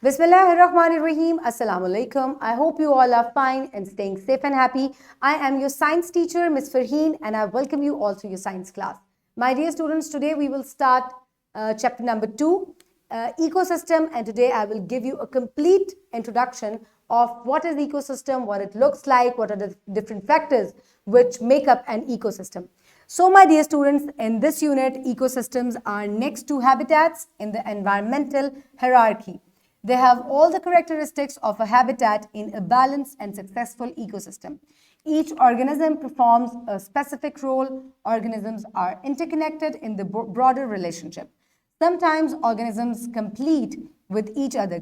Bismillahirrahmanirrahim. Assalamu alaikum. I hope you all are fine and staying safe and happy. I am your science teacher, Ms. Farheen, and I welcome you all to your science class. My dear students, today we will start chapter number 2, ecosystem, and today I will give you a complete introduction of what is ecosystem, what it looks like, what are the different factors which make up an ecosystem. So, my dear students, in this unit, ecosystems are next to habitats in the environmental hierarchy. They have all the characteristics of a habitat in a balanced and successful ecosystem. Each organism performs a specific role. Organisms are interconnected in the broader relationship. Sometimes organisms compete with each other.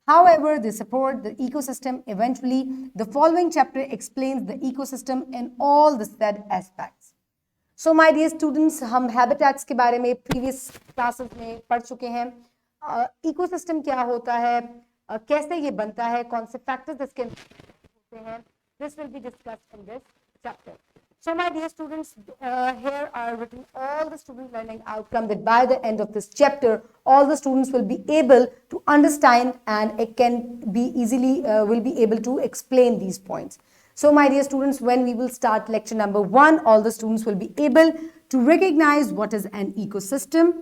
However, they support the ecosystem eventually. The following chapter explains the ecosystem in all the said aspects. So, my dear students, हम habitats के बारे में previous classes में पढ़ चुके हैं. Ecosystem क्या होता है, कैसे ये बनता है, कौन से फैक्टर्स इसके होते हैं, this will be discussed in this chapter. So my dear students, here are written all the student learning outcome that by the end of this chapter all the students will be able to understand and it can be easily will be able to explain these points. So my dear students, when we will start lecture number 1, all the students will be able to recognize what is an ecosystem.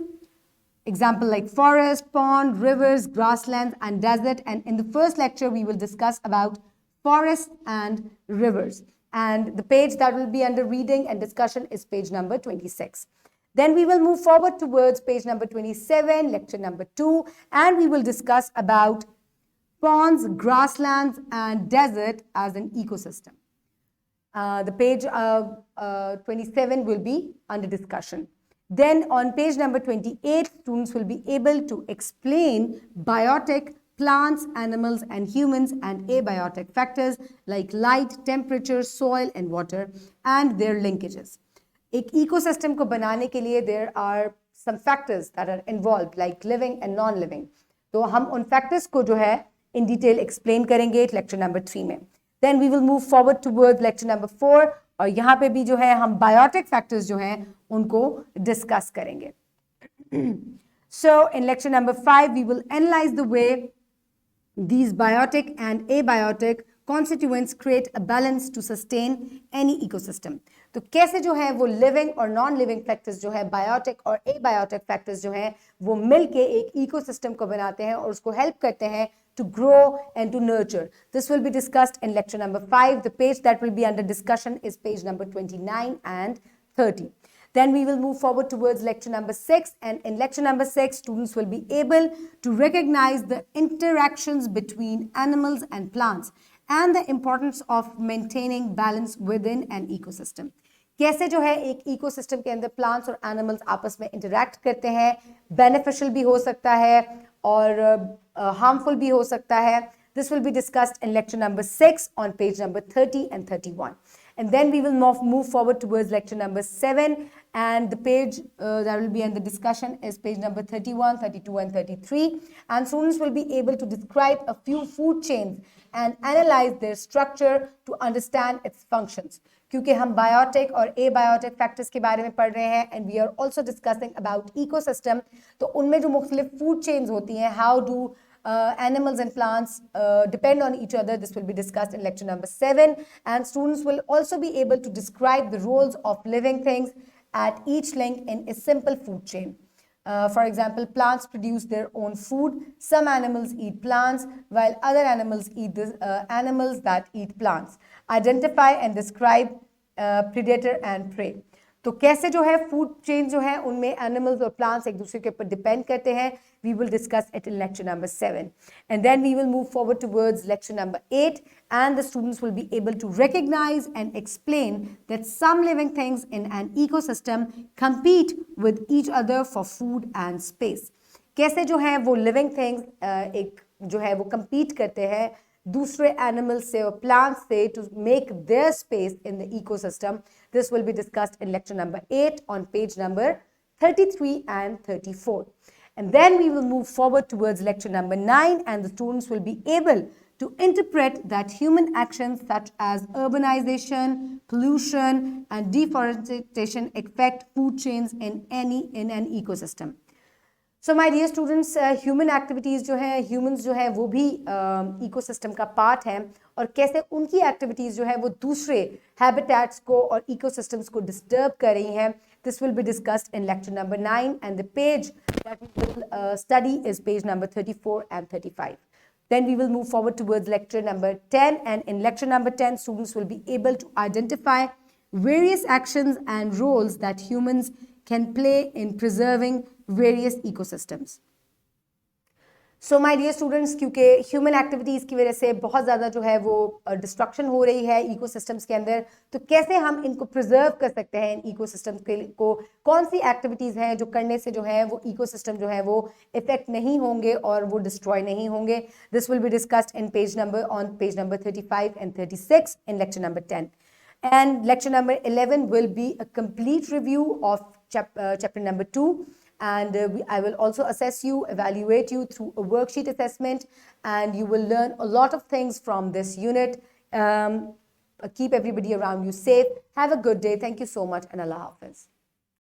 Example like forest, pond, rivers, grasslands, and desert. And in the first lecture, we will discuss about forests and rivers. And the page that will be under reading and discussion is page number 26. Then we will move forward towards page number 27, lecture number 2, and we will discuss about ponds, grasslands, and desert as an ecosystem. The page 27 will be under discussion. Then on page number 28, students will be able to explain biotic, plants, animals, and humans, and abiotic factors like light, temperature, soil, and water, and their linkages. एक ecosystem को बनाने के लिए there are some factors that are involved like living and non-living. तो हम उन factors को जो है in detail explain करेंगे lecture number 3 में. Then we will move forward towards lecture number 4. और यहाँ पे भी जो है हम बायोटिक फैक्टर्स जो हैं उनको डिस्कस करेंगे. So in lecture number 5 we will analyze the way these biotic and abiotic constituents create a balance to sustain any ecosystem. तो कैसे जो है वो लिविंग और नॉन लिविंग फैक्टर्स जो है बायोटिक और एबायोटिक फैक्टर्स जो हैं वो मिलके एक इकोसिस्टम को बनाते हैं और उसको हेल्प करते हैं to grow and to nurture. This will be discussed in lecture number 5. The page that will be under discussion is page number 29 and 30. Then we will move forward towards lecture number 6, and in lecture number 6 students will be able to recognize the interactions between animals and plants and the importance of maintaining balance within an ecosystem. कैसे जो है एक ecosystem के अंदर plants और animals आपस में interact करते हैं, बेनिफिशियल भी हो सकता है और harmful भी हो सकता है. This will be discussed in lecture number 6 on page number 30 and 31. And then we will move forward towards lecture number 7, and the page that will be under discussion is page number 31, 32 and 33, and students will be able to describe a few food chains and analyze their structure to understand its functions. क्योंकि हम biotic और abiotic factors के बारे में पढ़ रहे हैं and we are also discussing about ecosystem, तो उनमें जो मुख्तलिफ food chains होती हैं, how do animals and plants depend on each other, this will be discussed in lecture number 7, and students will also be able to describe the roles of living things at each link in a simple food chain. For example, plants produce their own food. Some animals eat plants, while other animals eat animals that eat plants. Identify and describe predator and prey. तो कैसे जो है food chain जो है उनमें animals और plants एक दूसरे के ऊपर डिपेंड करते हैं, we will discuss it in lecture number 7, and then we will move forward towards lecture number 8, and the students will be able to recognize and explain that some living things in an ecosystem compete with each other for food and space. कैसे जो है वो living things एक जो है वो compete करते हैं दूसरे एनिमल्स से और प्लांट्स से to make their space in the ecosystem. This will be discussed in lecture number 8 on page number 33 and 34. And then we will move forward towards lecture number 9, and the students will be able to interpret that human actions such as urbanization, pollution, and deforestation affect food chains in an ecosystem. So my dear students, human activities जो हैं, humans जो है वो भी ecosystem का part हैं, और कैसे उनकी एक्टिविटीज़ जो है वो दूसरे हैबिटेट्स को और इकोसिस्टम्स को डिस्टर्ब कर रही हैं. This will be discussed in lecture number 9, and the page that we will study is page number 34 and 35. Then we will move forward towards lecture number 10, and in lecture number 10 students will be able to identify various actions and roles that humans can play in preserving various ecosystems. So my dear students, क्योंकि human activities की वजह से बहुत ज़्यादा जो है वो destruction हो रही है इकोसिस्टम्स के अंदर, तो कैसे हम इनको प्रिजर्व कर सकते हैं, इन इकोसिस्टम्स को कौन सी एक्टिविटीज़ हैं जो करने से जो है वो इकोसिस्टम जो है वो इफेक्ट नहीं होंगे और वो डिस्ट्रॉय नहीं होंगे. This will be discussed in page number 35 and 36 in lecture number 10. And lecture number 11 will be a complete review of chapter number 2. And I will also assess you, evaluate you through a worksheet assessment, and you will learn a lot of things from this unit. Keep everybody around you safe. Have a good day. Thank you so much, and Allah Hafiz.